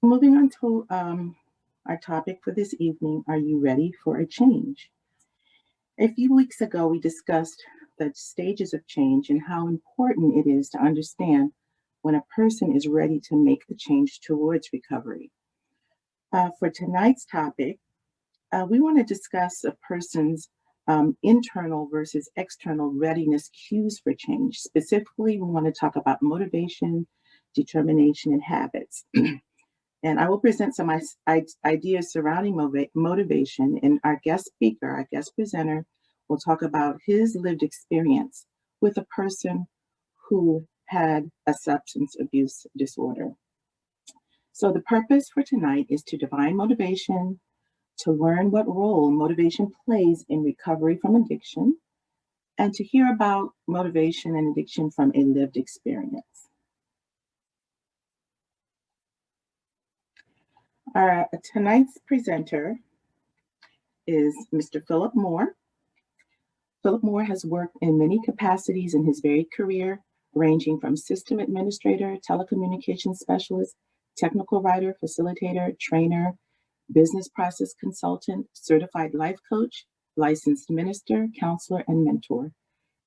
Moving on to our topic for this evening, are you ready for a change? A few weeks ago, we discussed the stages of change and how important it is to understand when a person is ready to make a change towards recovery. For tonight's topic, we want to discuss a person's internal versus external readiness cues for change. Specifically, we want to talk about motivation, determination, and habits. And I will present some ideas surrounding motivation, and our guest speaker, our guest presenter, will talk about his lived experience with a person who had a substance abuse disorder. So, the purpose for tonight is to define motivation, to learn what role motivation plays in recovery from addiction, and to hear about motivation and addiction from a lived experience. Tonight's presenter is Mr. Philip Moore. Philip Moore has worked in many capacities in his varied career, ranging from system administrator, telecommunications specialist, technical writer, facilitator, trainer, business process consultant, certified life coach, licensed minister, counselor, and mentor.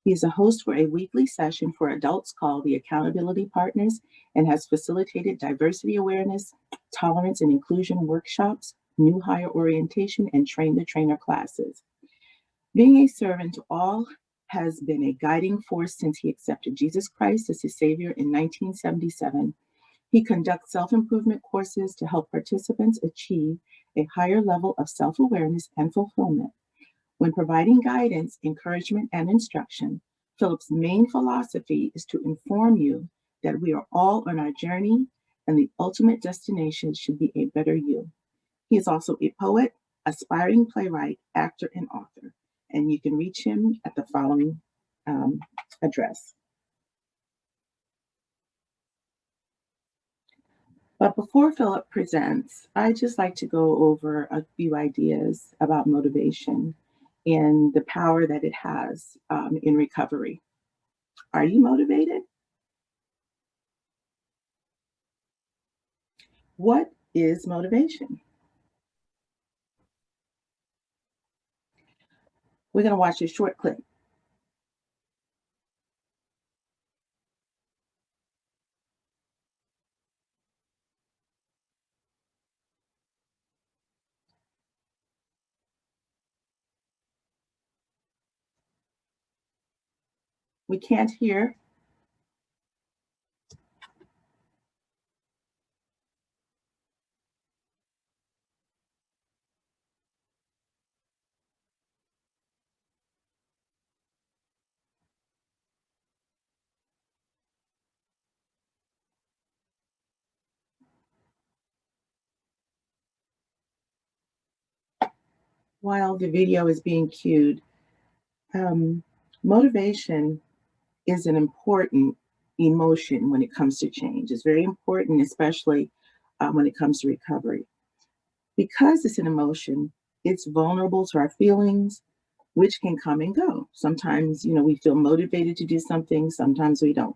He is a host for a weekly session for adults called the Accountability Partners and has facilitated diversity awareness, tolerance and inclusion workshops, new hire orientation, and train the trainer classes. Being a servant to all has been a guiding force since he accepted Jesus Christ as his Savior in 1977. He conducts self-improvement courses to help participants achieve a higher level of self-awareness and fulfillment. When providing guidance, encouragement, and instruction, Philip's main philosophy is to inform you that we are all on our journey and the ultimate destination should be a better you. He is also a poet, aspiring playwright, actor, and author. And you can reach him at the following address. But before Philip presents, I'd just like to go over a few ideas about motivation and the power that it has in recovery. Are you motivated? What is motivation? We're going to watch a short clip. We can't hear. While the video is being cued, motivation is an important emotion when it comes to change. It's very important, especially when it comes to recovery. Because it's an emotion, it's vulnerable to our feelings, which can come and go. Sometimes, we feel motivated to do something, sometimes we don't.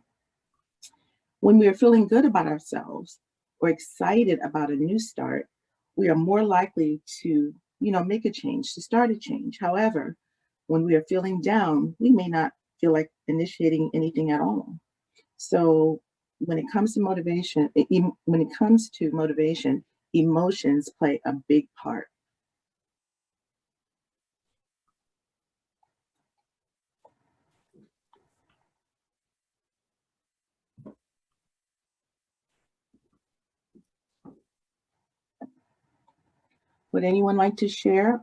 When we are feeling good about ourselves or excited about a new start, we are more likely to, make a change, to start a change. However, when we are feeling down, we may not feel like initiating anything at all. So when it comes to motivation, emotions play a big part. Would anyone like to share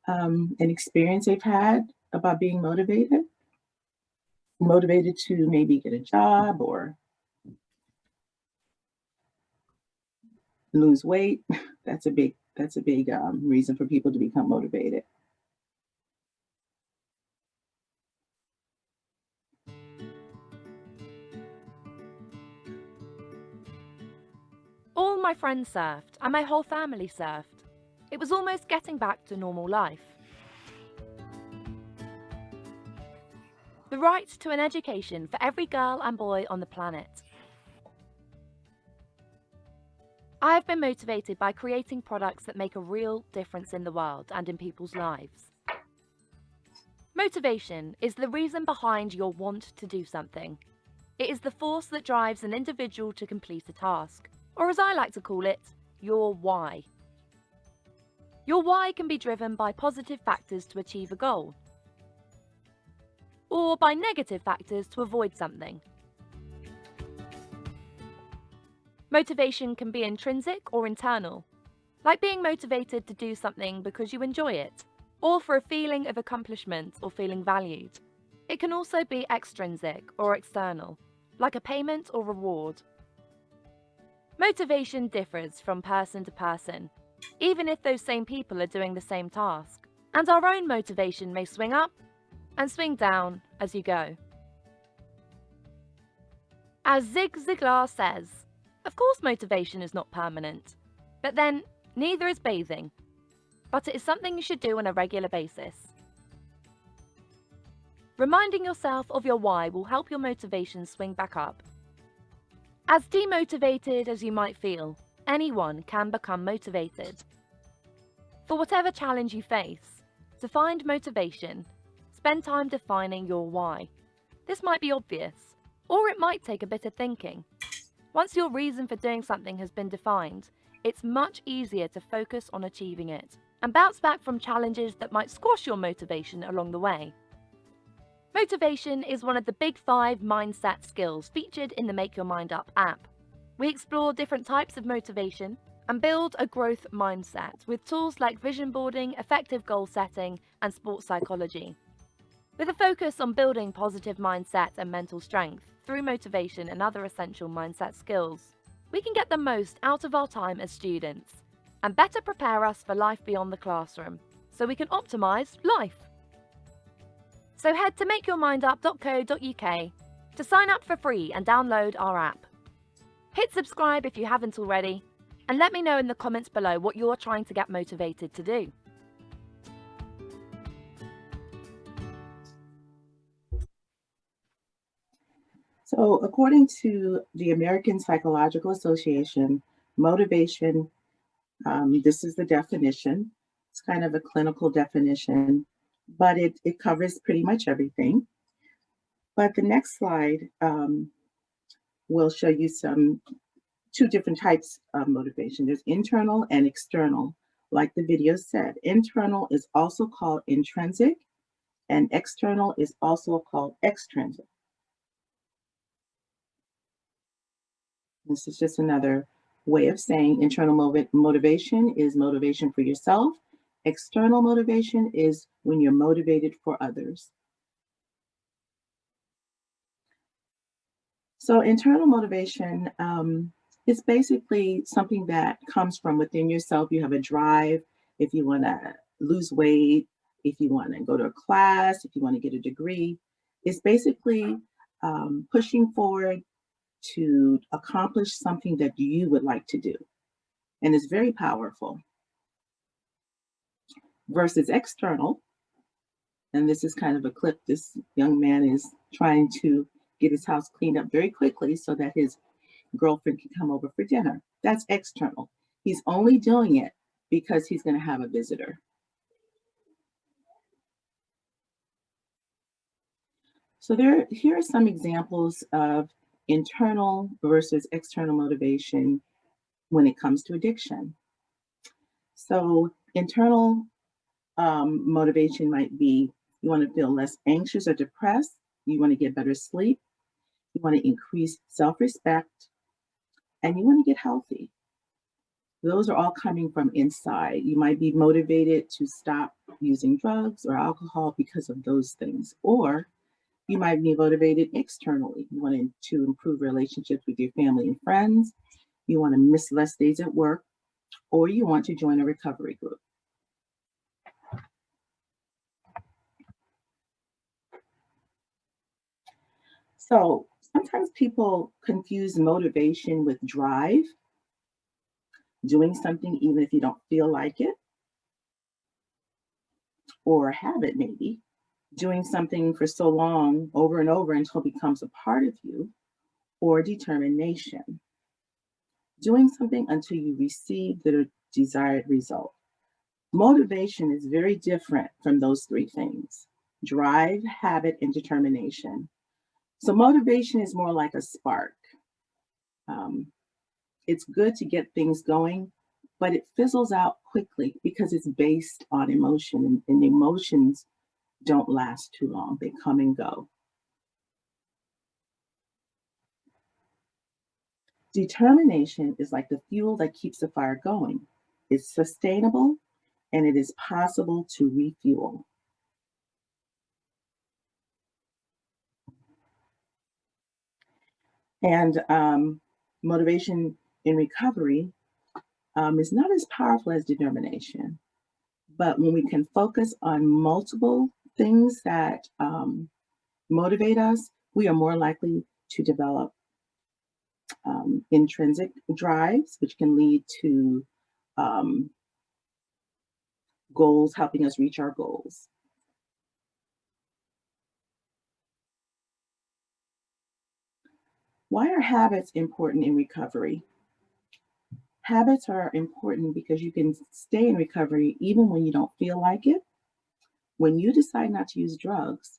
an experience they've had about being motivated? Motivated to maybe get a job or lose weight. That's a big reason for people to become motivated. All my friends surfed, and my whole family surfed. It was almost getting back to normal life. The right to an education for every girl and boy on the planet. I have been motivated by creating products that make a real difference in the world and in people's lives. Motivation is the reason behind your want to do something. It is the force that drives an individual to complete a task, or as I like to call it, your why. Your why can be driven by positive factors to achieve a goal, or by negative factors to avoid something. Motivation can be intrinsic or internal, like being motivated to do something because you enjoy it, or for a feeling of accomplishment or feeling valued. It can also be extrinsic or external, like a payment or reward. Motivation differs from person to person, even if those same people are doing the same task, and our own motivation may swing up and swing down as you go. As Zig Ziglar says, of course motivation is not permanent, but then neither is bathing, but it is something you should do on a regular basis. Reminding yourself of your why will help your motivation swing back up. As demotivated as you might feel, anyone can become motivated. For whatever challenge you face, to find motivation, spend time defining your why. This might be obvious, or it might take a bit of thinking. Once your reason for doing something has been defined, it's much easier to focus on achieving it and bounce back from challenges that might squash your motivation along the way. Motivation is one of the big 5 mindset skills featured in the Make Your Mind Up app. We explore different types of motivation and build a growth mindset with tools like vision boarding, effective goal setting, and sports psychology. With a focus on building positive mindset and mental strength through motivation and other essential mindset skills, we can get the most out of our time as students and better prepare us for life beyond the classroom, so we can optimize life. So head to makeyourmindup.co.uk to sign up for free and download our app. Hit subscribe if you haven't already, and let me know in the comments below what you're trying to get motivated to do. So, according to the American Psychological Association, motivation, this is the definition. It's kind of a clinical definition, but it covers pretty much everything. But the next slide will show you two different types of motivation. There's internal and external. Like the video said, internal is also called intrinsic, and external is also called extrinsic. This is just another way of saying internal motivation is motivation for yourself. External motivation is when you're motivated for others. So internal motivation is basically something that comes from within yourself. You have a drive. If you want to lose weight, if you want to go to a class, if you want to get a degree, it's basically pushing forward to accomplish something that you would like to do. And it's very powerful. Versus external, and this is kind of a clip. This young man is trying to get his house cleaned up very quickly so that his girlfriend can come over for dinner. That's external. He's only doing it because he's going to have a visitor. So here are some examples of internal versus external motivation when it comes to addiction. So internal motivation might be you want to feel less anxious or depressed, you want to get better sleep, you want to increase self-respect, and you want to get healthy. Those are all coming from inside. You might be motivated to stop using drugs or alcohol because of those things, or you might be motivated externally. You want to improve relationships with your family and friends, you want to miss less days at work, or you want to join a recovery group. So sometimes people confuse motivation with drive, doing something even if you don't feel like it, or habit maybe, doing something for so long over and over until it becomes a part of you, or determination. doing something until you receive the desired result. Motivation is very different from those three things: drive, habit, and determination. So, motivation is more like a spark. Um, it's good to get things going, but it fizzles out quickly because it's based on emotion, and emotions don't last too long, they come and go. Determination is like the fuel that keeps the fire going. It's sustainable and it is possible to refuel. And motivation in recovery is not as powerful as determination. But when we can focus on multiple things that motivate us, we are more likely to develop intrinsic drives, which can lead to um, goals, helping us reach our goals. Why are habits important in recovery? Habits are important because you can stay in recovery even when you don't feel like it. When you decide not to use drugs,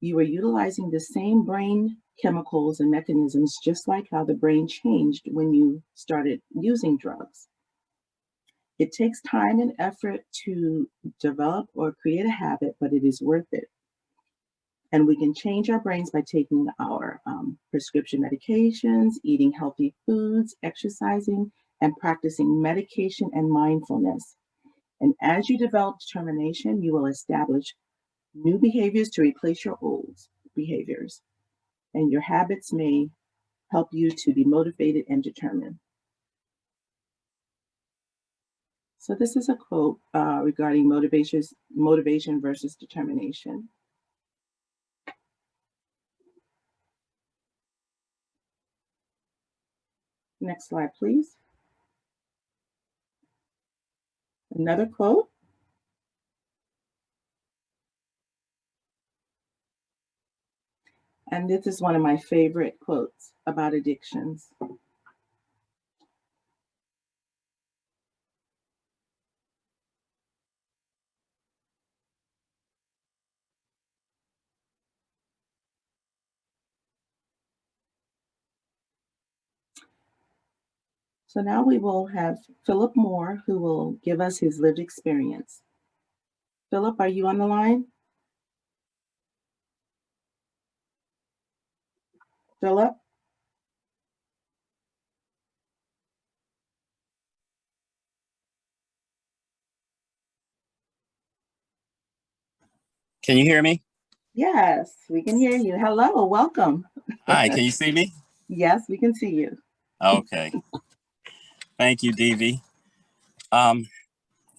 you are utilizing the same brain chemicals and mechanisms, just like how the brain changed when you started using drugs. It takes time and effort to develop or create a habit, but it is worth it. And we can change our brains by taking our prescription medications, eating healthy foods, exercising, and practicing medication and mindfulness. And as you develop determination, you will establish new behaviors to replace your old behaviors. And your habits may help you to be motivated and determined. So this is a quote regarding motivation versus determination. Next slide, please. Another quote. And this is one of my favorite quotes about addictions. So now we will have Philip Moore, who will give us his lived experience. Philip, are you on the line? Philip? Can you hear me? Yes, we can hear you. Hello, welcome. Hi, can you see me? Yes, we can see you. Okay. Thank you, Devi. I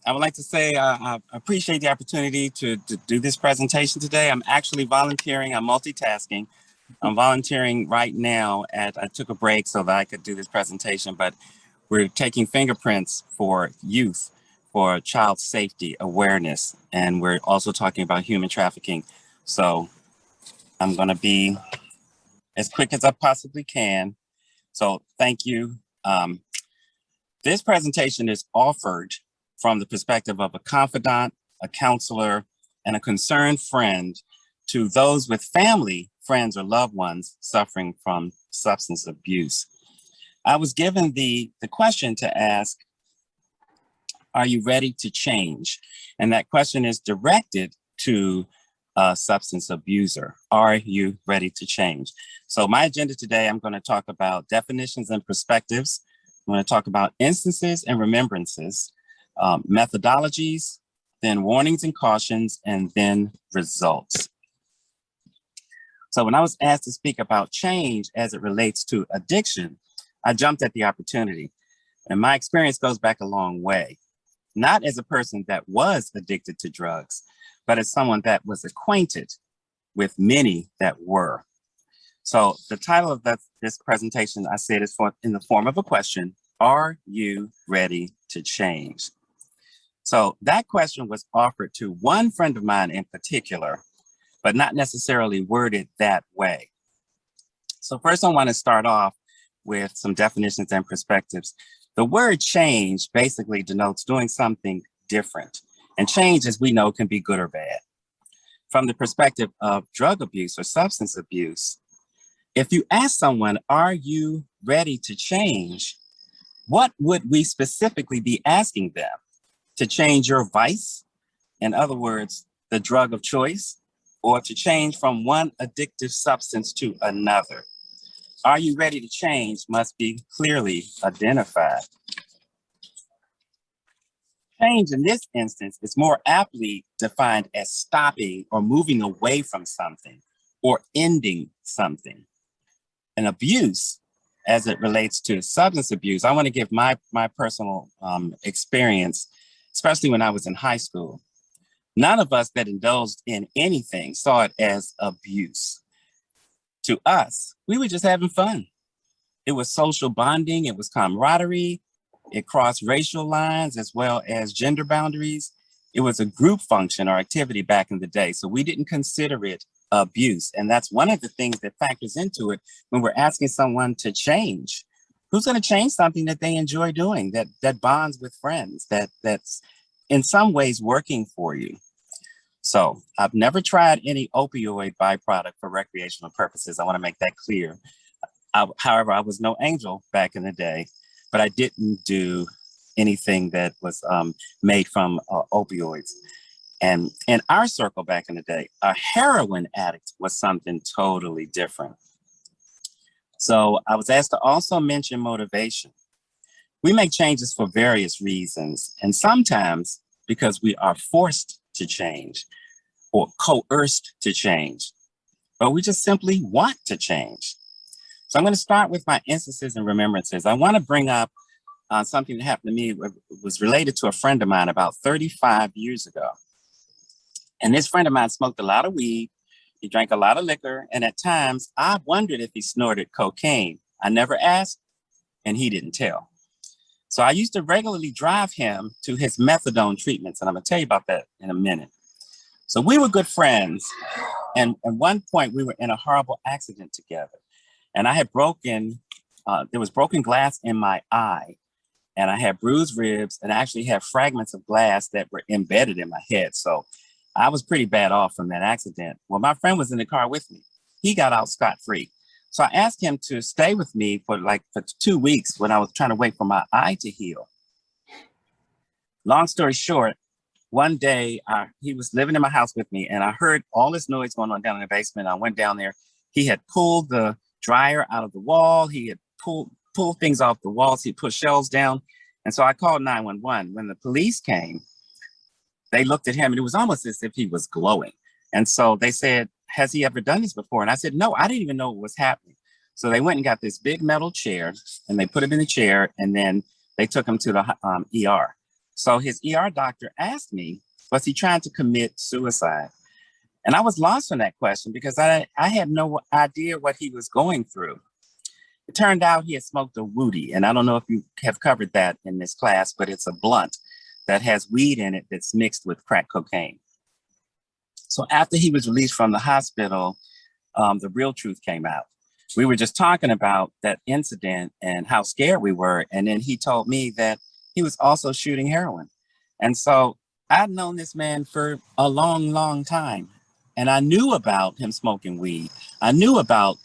would like to say I appreciate the opportunity to do this presentation today. I'm actually volunteering. I'm multitasking. I'm volunteering right now I took a break so that I could do this presentation, but we're taking fingerprints for youth, for child safety awareness, and we're also talking about human trafficking. So I'm going to be as quick as I possibly can. So thank you. This presentation is offered from the perspective of a confidant, a counselor, and a concerned friend to those with family, friends, or loved ones suffering from substance abuse. I was given the question to ask, are you ready to change? And that question is directed to a substance abuser. Are you ready to change? So my agenda today, I'm going to talk about definitions and perspectives. I'm going to talk about instances and remembrances, methodologies, then warnings and cautions, and then results. So when I was asked to speak about change as it relates to addiction, I jumped at the opportunity. And my experience goes back a long way, not as a person that was addicted to drugs, but as someone that was acquainted with many that were. So the title of this presentation, I said, is in the form of a question: are you ready to change? So that question was offered to one friend of mine in particular, but not necessarily worded that way. So first I want to start off with some definitions and perspectives. The word change basically denotes doing something different. And change, as we know, can be good or bad. From the perspective of drug abuse or substance abuse, if you ask someone, are you ready to change? What would we specifically be asking them? To change your vice? In other words, the drug of choice, or to change from one addictive substance to another? Are you ready to change must be clearly identified. Change in this instance is more aptly defined as stopping or moving away from something or ending something. An abuse, as it relates to substance abuse, I want to give my personal experience, especially when I was in high school. None of us that indulged in anything saw it as abuse. To us, we were just having fun. It was social bonding, it was camaraderie, it crossed racial lines as well as gender boundaries. It was a group function or activity back in the day, so we didn't consider it abuse. And that's one of the things that factors into it when we're asking someone to change. Who's going to change something that they enjoy doing, that bonds with friends, that's in some ways working for you? So I've never tried any opioid byproduct for recreational purposes. I want to make that clear. However, I was no angel back in the day, but I didn't do anything that was made from opioids. And in our circle back in the day, a heroin addict was something totally different. So I was asked to also mention motivation. We make changes for various reasons, and sometimes because we are forced to change or coerced to change, but we just simply want to change. So I'm going to start with my instances and remembrances. I want to bring up something that happened to me. It was related to a friend of mine about 35 years ago. And this friend of mine smoked a lot of weed. He drank a lot of liquor. And at times I wondered if he snorted cocaine. I never asked and he didn't tell. So I used to regularly drive him to his methadone treatments. And I'm going to tell you about that in a minute. So we were good friends. And at one point we were in a horrible accident together. And I had there was broken glass in my eye. And I had bruised ribs and I actually had fragments of glass that were embedded in my head. So I was pretty bad off from that accident. Well, my friend was in the car with me. He got out scot-free. So I asked him to stay with me for 2 weeks when I was trying to wait for my eye to heal. Long story short, one day he was living in my house with me and I heard all this noise going on down in the basement. I went down there. He had pulled the dryer out of the wall. He had pulled things off the walls. He put shelves down. And so I called 911. When the police came, they looked at him and it was almost as if he was glowing. And so they said, has he ever done this before? And I said, no, I didn't even know what was happening. So they went and got this big metal chair and they put him in the chair and then they took him to the ER. So his ER doctor asked me, was he trying to commit suicide? And I was lost on that question because I had no idea what he was going through. It turned out he had smoked a woody. And I don't know if you have covered that in this class, but it's a blunt that has weed in it that's mixed with crack cocaine. So after he was released from the hospital, the real truth came out. We were just talking about that incident and how scared we were. And then he told me that he was also shooting heroin. And so I'd known this man for a long, long time. And I knew about him smoking weed. I knew about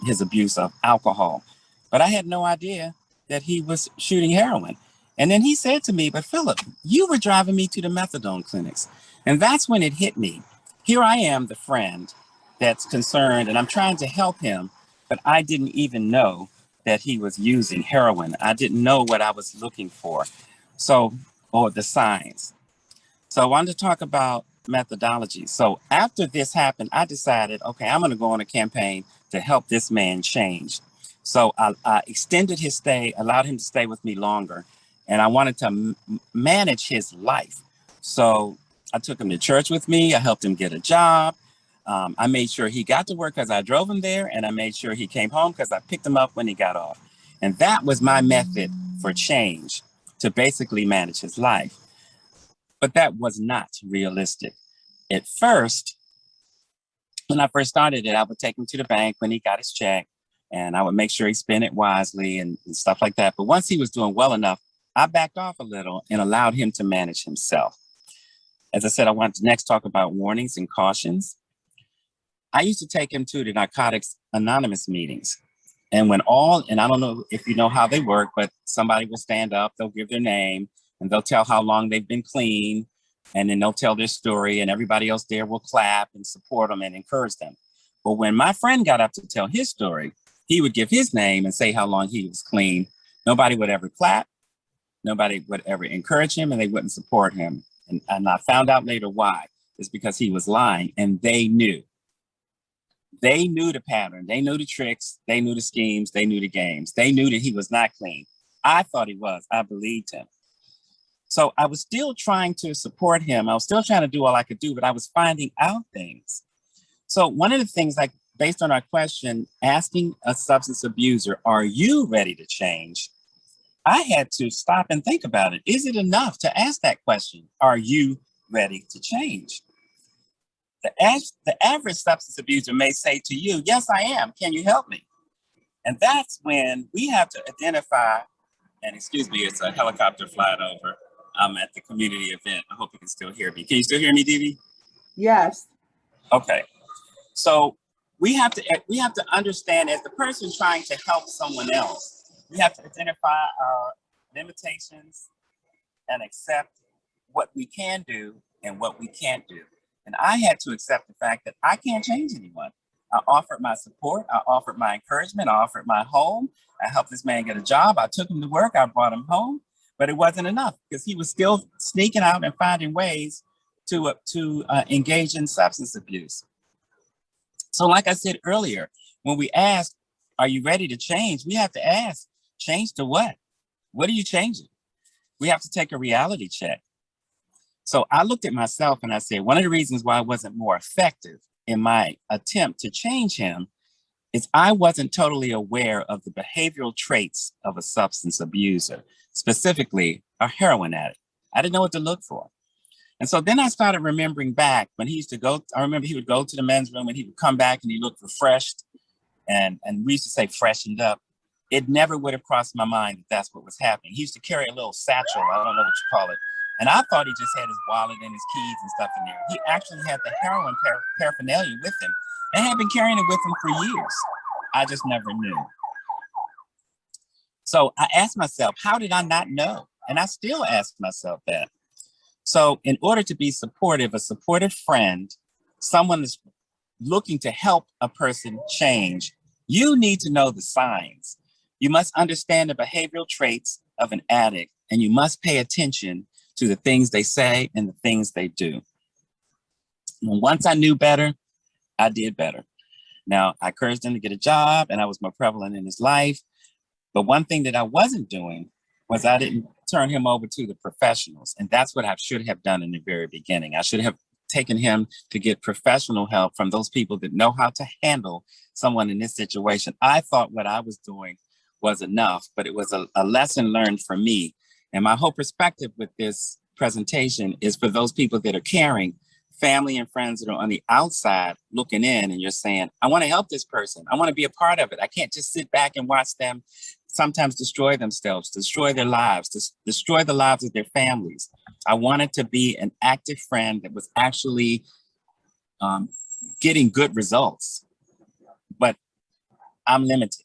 his abuse of alcohol, but I had no idea that he was shooting heroin. And then he said to me, but Philip, you were driving me to the methadone clinics. And that's when it hit me. Here I am, the friend that's concerned, and I'm trying to help him, but I didn't even know that he was using heroin. I didn't know what I was looking for. Or the signs. So I wanted to talk about methodology. So after this happened, I decided, okay, I'm going to go on a campaign to help this man change. So I extended his stay, allowed him to stay with me longer, and I wanted to manage his life. So I took him to church with me. I helped him get a job. I made sure he got to work because I drove him there, and I made sure he came home because I picked him up when he got off. And that was my method for change, to basically manage his life. But that was not realistic. At first, when I first started it, I would take him to the bank when he got his check. and I would make sure he spent it wisely and stuff like that. But once he was doing well enough, I backed off a little and allowed him to manage himself. As I said, I want to next talk about warnings and cautions. I used to take him to the Narcotics Anonymous meetings. And and I don't know if you know how they work, but somebody will stand up, they'll give their name, and they'll tell how long they've been clean, and then they'll tell their story, and everybody else there will clap and support them and encourage them. But when my friend got up to tell his story, he would give his name and say how long he was clean. Nobody would ever clap. Nobody would ever encourage him, and they wouldn't support him. And I found out later why. It's because he was lying, and they knew. They knew the pattern. They knew the tricks. They knew the schemes. They knew the games. They knew that he was not clean. I thought he was. I believed him. So I was still trying to support him. I was still trying to do all I could do, but I was finding out things. So one of the things, like based on our question, asking a substance abuser, are you ready to change? I had to stop and think about it. Is it enough to ask that question? Are you ready to change? The average substance abuser may say to you, yes, I am. Can you help me? And that's when we have to identify, and excuse me, it's a helicopter flying over. I'm at the community event. I hope you can still hear me. Can you still hear me, Dee? Yes. Okay. So we have to understand, as the person trying to help someone else, we have to identify our limitations and accept what we can do and what we can't do. And I had to accept the fact that I can't change anyone. I offered my support. I offered my encouragement. I offered my home. I helped this man get a job. I took him to work. I brought him home, but it wasn't enough because he was still sneaking out and finding ways to engage in substance abuse. So like I said earlier, when we ask, are you ready to change? We have to ask, change to what? What are you changing? We have to take a reality check. So I looked at myself and I said, one of the reasons why I wasn't more effective in my attempt to change him is I wasn't totally aware of the behavioral traits of a substance abuser, specifically a heroin addict. I didn't know what to look for. And so then I started remembering back when he used to go, I remember he would go to the men's room and he would come back and he looked refreshed. And we used to say freshened up. It never would have crossed my mind that that's what was happening. He used to carry a little satchel, I don't know what you call it. And I thought he just had his wallet and his keys and stuff in there. He actually had the heroin paraphernalia with him and had been carrying it with him for years. I just never knew. So I asked myself, how did I not know? And I still ask myself that. So in order to be supportive, a supportive friend, someone that's looking to help a person change, you need to know the signs. You must understand the behavioral traits of an addict, and you must pay attention to the things they say and the things they do. And once I knew better, I did better. Now, I encouraged him to get a job, and I was more prevalent in his life. But one thing that I wasn't doing was I didn't turn him over to the professionals. And that's what I should have done in the very beginning. I should have taken him to get professional help from those people that know how to handle someone in this situation. I thought what I was doing was enough, but it was a lesson learned for me. And my whole perspective with this presentation is for those people that are caring, family and friends that are on the outside looking in, and you're saying, I want to help this person. I want to be a part of it. I can't just sit back and watch them sometimes destroy themselves, destroy their lives, destroy the lives of their families. I wanted to be an active friend that was actually getting good results, but I'm limited.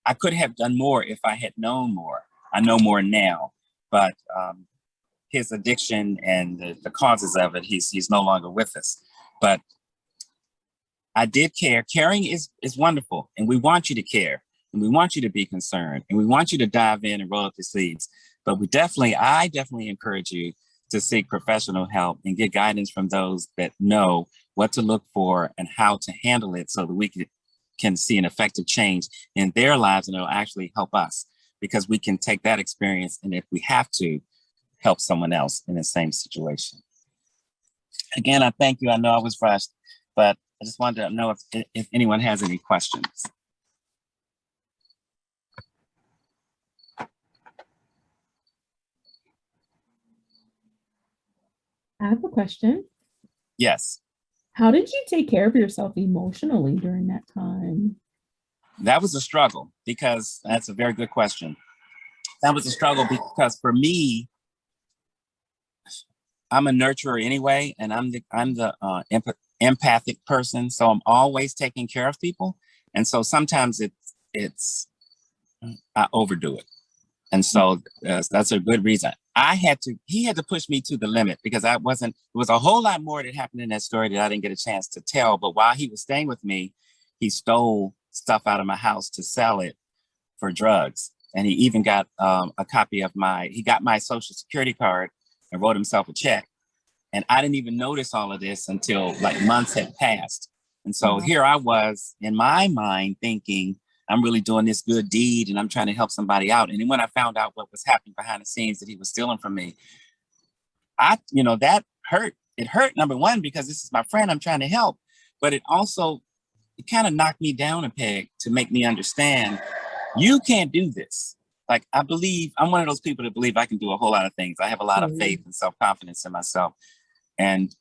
I could have done more if I had known more. I know more now, but his addiction and the causes of it, he's no longer with us. But I did care. Caring is wonderful, and we want you to care, and we want you to be concerned, and we want you to dive in and roll up your sleeves. But I definitely encourage you to seek professional help and get guidance from those that know what to look for and how to handle it so that we can see an effective change in their lives, and it'll actually help us because we can take that experience, and if we have to, help someone else in the same situation. Again, I thank you. I know I was rushed, but I just wanted to know if anyone has any questions. I have a question. Yes. How did you take care of yourself emotionally during that time? That was a struggle, because that's a very good question. That was a struggle because for me, I'm a nurturer anyway, and I'm the empathic person. So I'm always taking care of people. And so sometimes I overdo it. And so that's a good reason. He had to push me to the limit, because there was a whole lot more that happened in that story that I didn't get a chance to tell. But while he was staying with me, he stole stuff out of my house to sell it for drugs. And he even got a copy of he got my social security card and wrote himself a check. And I didn't even notice all of this until like months had passed. And so here I was in my mind thinking, I'm really doing this good deed and I'm trying to help somebody out. And then when I found out what was happening behind the scenes, that he was stealing from me, that hurt. It hurt, number one, because this is my friend I'm trying to help, but it kind of knocked me down a peg to make me understand, you can't do this. Like, I'm one of those people that believe I can do a whole lot of things. I have a lot of faith and self-confidence in myself. And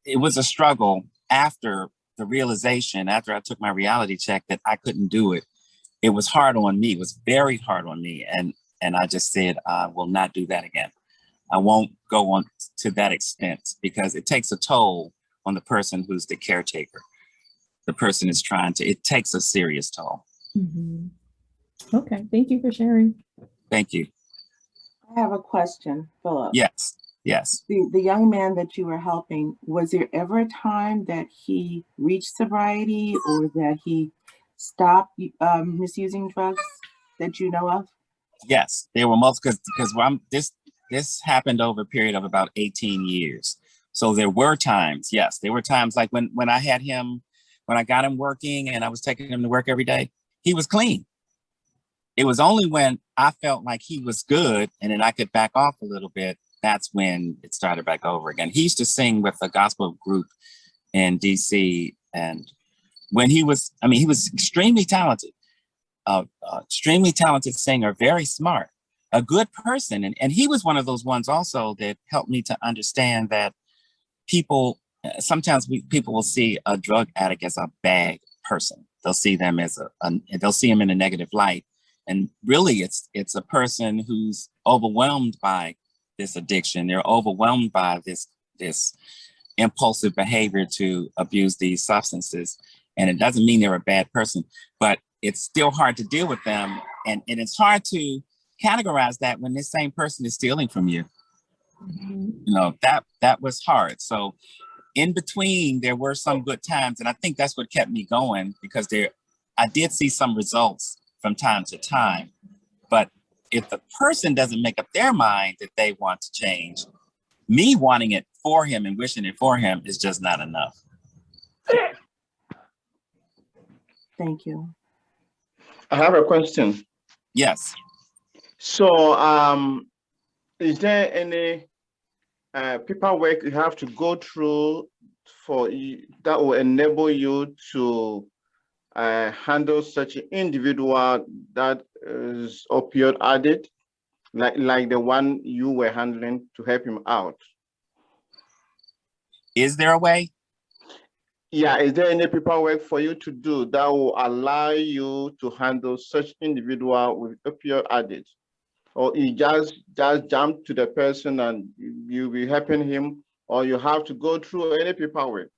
it was a struggle after the realization, after I took my reality check, that I couldn't do it. It was hard on me. It was very hard on me. And I just said, I will not do that again. I won't go on to that extent, because it takes a toll on the person who's the caretaker. The person is it takes a serious toll. Mm-hmm. Okay, thank you for sharing. Thank you. I have a question, Philip. Yes. The young man that you were helping, was there ever a time that he reached sobriety or that he stopped misusing drugs that you know of? Yes, there were multiple, because this happened over a period of about 18 years. So there were times, yes, there were times like when I got him working and I was taking him to work every day, he was clean. It was only when I felt like he was good and then I could back off a little bit, that's when it started back over again. He used to sing with a gospel group in DC. And when he was extremely talented, extremely talented singer, very smart, a good person. And he was one of those ones also that helped me to understand that people will see a drug addict as a bad person. They'll see them as they'll see him in a negative light. And really it's a person who's overwhelmed by this addiction. They're overwhelmed by this impulsive behavior to abuse these substances. And it doesn't mean they're a bad person, but it's still hard to deal with them. And it's hard to categorize that when this same person is stealing from you. That was hard. So in between, there were some good times. And I think that's what kept me going, because I did see some results from time to time. But if the person doesn't make up their mind that they want to change, me wanting it for him and wishing it for him is just not enough. Thank you. I have a question. Yes. So, is there any paperwork you have to go through that will enable you to handle such an individual that is opioid addict, like the one you were handling, to help him out? Is there a way? Yeah, is there any paperwork for you to do that will allow you to handle such individual with opioid addict? Or you just jump to the person and you'll be helping him, or you have to go through any paperwork?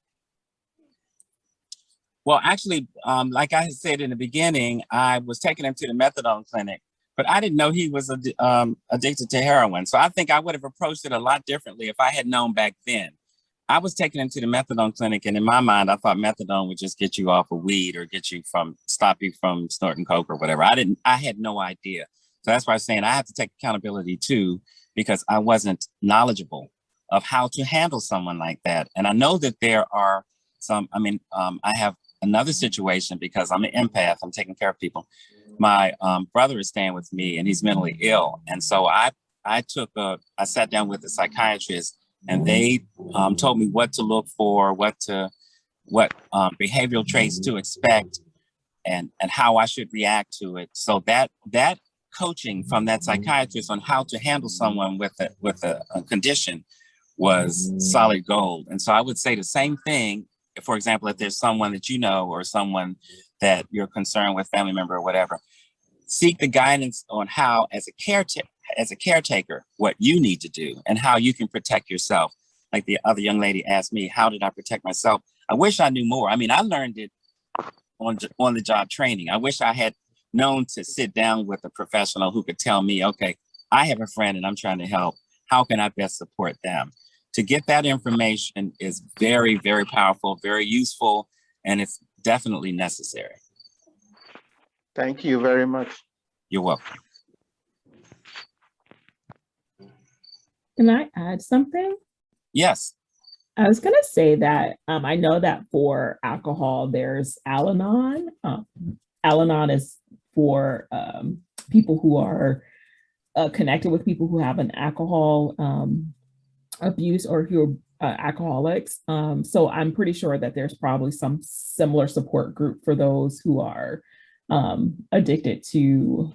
Well, actually, like I had said in the beginning, I was taking him to the methadone clinic, but I didn't know he was addicted to heroin. So I think I would have approached it a lot differently if I had known back then. I was taking him to the methadone clinic, and in my mind, I thought methadone would just get you off of weed or stop you from snorting coke or whatever. I had no idea. So that's why I'm saying I have to take accountability too, because I wasn't knowledgeable of how to handle someone like that. And I know that there are I have another situation because I'm an empath. I'm taking care of people. My brother is staying with me and he's mentally ill. And so I sat down with a psychiatrist, and they told me what to look for, what behavioral traits to expect, and how I should react to it. So that coaching from that psychiatrist on how to handle someone with a condition was solid gold. And so I would say the same thing. For example, if there's someone that you know or someone that you're concerned with family member or whatever, seek the guidance on how, as a caretaker, what you need to do and how you can protect yourself. Like the other young lady asked me, how did I protect myself? I wish I knew more. I mean, I learned it on the job training. I wish I had known to sit down with a professional who could tell me, okay, I have a friend and I'm trying to help. How can I best support them? To get that information is very, very powerful, very useful, and it's definitely necessary. Thank you very much. You're welcome. Can I add something? Yes. I was going to say that I know that for alcohol, there's Al-Anon. Al-Anon is for people who are connected with people who have an alcohol abuse or who are alcoholics. So I'm pretty sure that there's probably some similar support group for those who are addicted to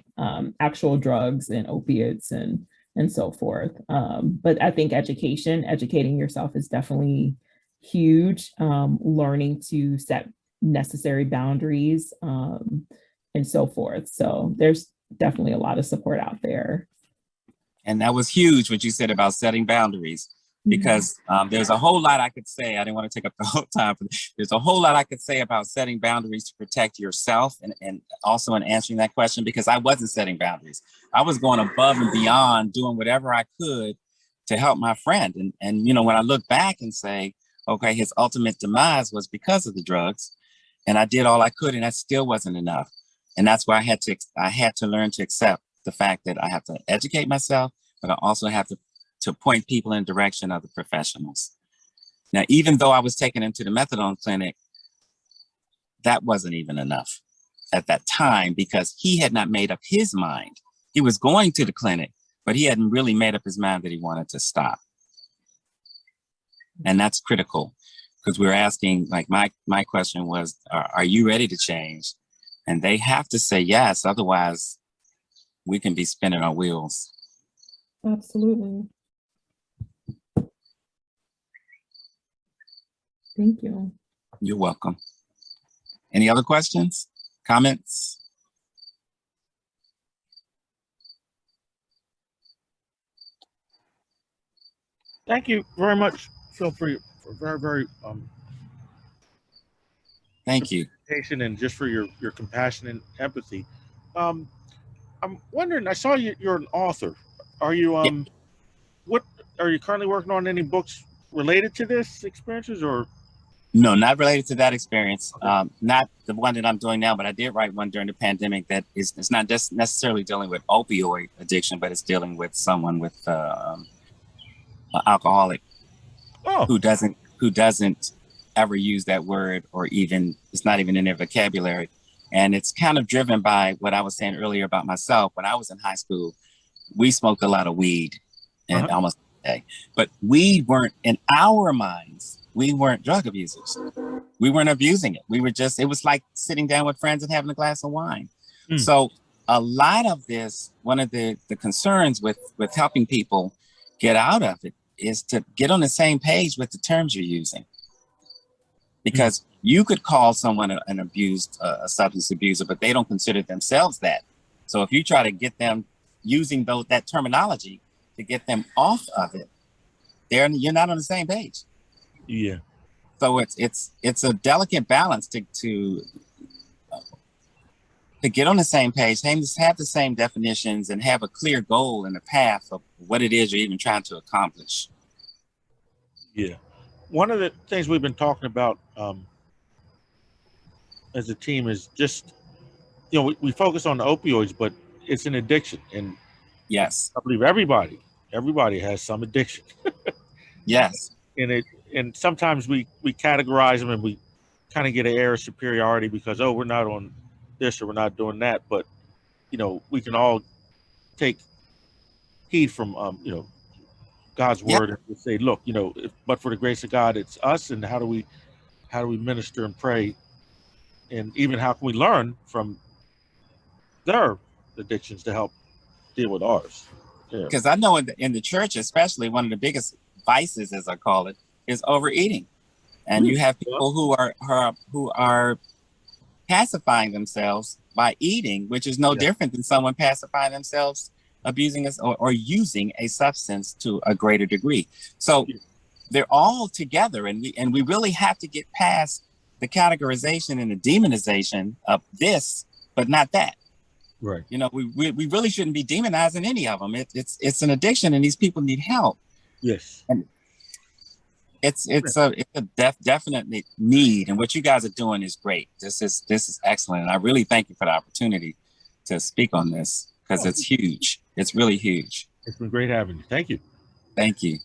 actual drugs and opiates and so forth. But I think educating yourself is definitely huge. Learning to set necessary boundaries and so forth. So there's definitely a lot of support out there. And that was huge what you said about setting boundaries, because there's a whole lot I could say. I didn't want to take up the whole time. But there's a whole lot I could say about setting boundaries to protect yourself, and also in answering that question, because I wasn't setting boundaries. I was going above and beyond, doing whatever I could to help my friend. And you know, when I look back and say, okay, his ultimate demise was because of the drugs, and I did all I could, and that still wasn't enough. And that's why I had to learn to accept the fact that I have to educate myself, but I also have to point people in the direction of the professionals. Now, even though I was taken into the methadone clinic, that wasn't even enough at that time, because he had not made up his mind. He was going to the clinic, but he hadn't really made up his mind that he wanted to stop. And that's critical, because we're asking, like my question was, are you ready to change? And they have to say yes, otherwise we can be spinning our wheels. Absolutely. Thank you. You're welcome. Any other questions, comments? Thank you very much, Phil, for very, very Thank you. patient, and just for your compassion and empathy. I'm wondering, I saw you're an author. Are you what are you currently working on, any books related to this experiences, or? No, not related to that experience. Not the one that I'm doing now, but I did write one during the pandemic that it's not just necessarily dealing with opioid addiction, but it's dealing with someone with an alcoholic who doesn't ever use that word, or even it's not even in their vocabulary. And it's kind of driven by what I was saying earlier about myself. When I was in high school, we smoked a lot of weed, and almost every day. But weed weren't, in our minds, we weren't drug abusers. We weren't abusing it. We were just, it was like sitting down with friends and having a glass of wine. So a lot of this, one of the concerns with helping people get out of it is to get on the same page with the terms you're using. Because you could call someone an abused, a substance abuser, but they don't consider themselves that. So if you try to get them using that terminology to get them off of it, you're not on the same page. Yeah. So it's a delicate balance to get on the same page, have the same definitions, and have a clear goal and a path of what it is you're even trying to accomplish. Yeah. One of the things we've been talking about as a team is just, you know, we focus on the opioids, but it's an addiction. And yes, I believe everybody has some addiction. Yes. And sometimes we categorize them, and we kind of get an air of superiority because, oh, we're not on this or we're not doing that. But, you know, we can all take heed from, you know, God's word, and say, look, you know, but for the grace of God, it's us. And how do we minister and pray? And even how can we learn from their addictions to help deal with ours? Because I know in the church, especially, one of the biggest vices, as I call it, is overeating. And you have people who are pacifying themselves by eating, which is no Yeah. different than someone pacifying themselves abusing us or using a substance to a greater degree. So they're all together, and we really have to get past the categorization and the demonization of this, but not that. Right. You know, we really shouldn't be demonizing any of them. It's an addiction, and these people need help. Yes. And it's a definite need, and what you guys are doing is great. This is excellent, and I really thank you for the opportunity to speak on this because it's huge. It's really huge. It's been great having you. Thank you. Thank you.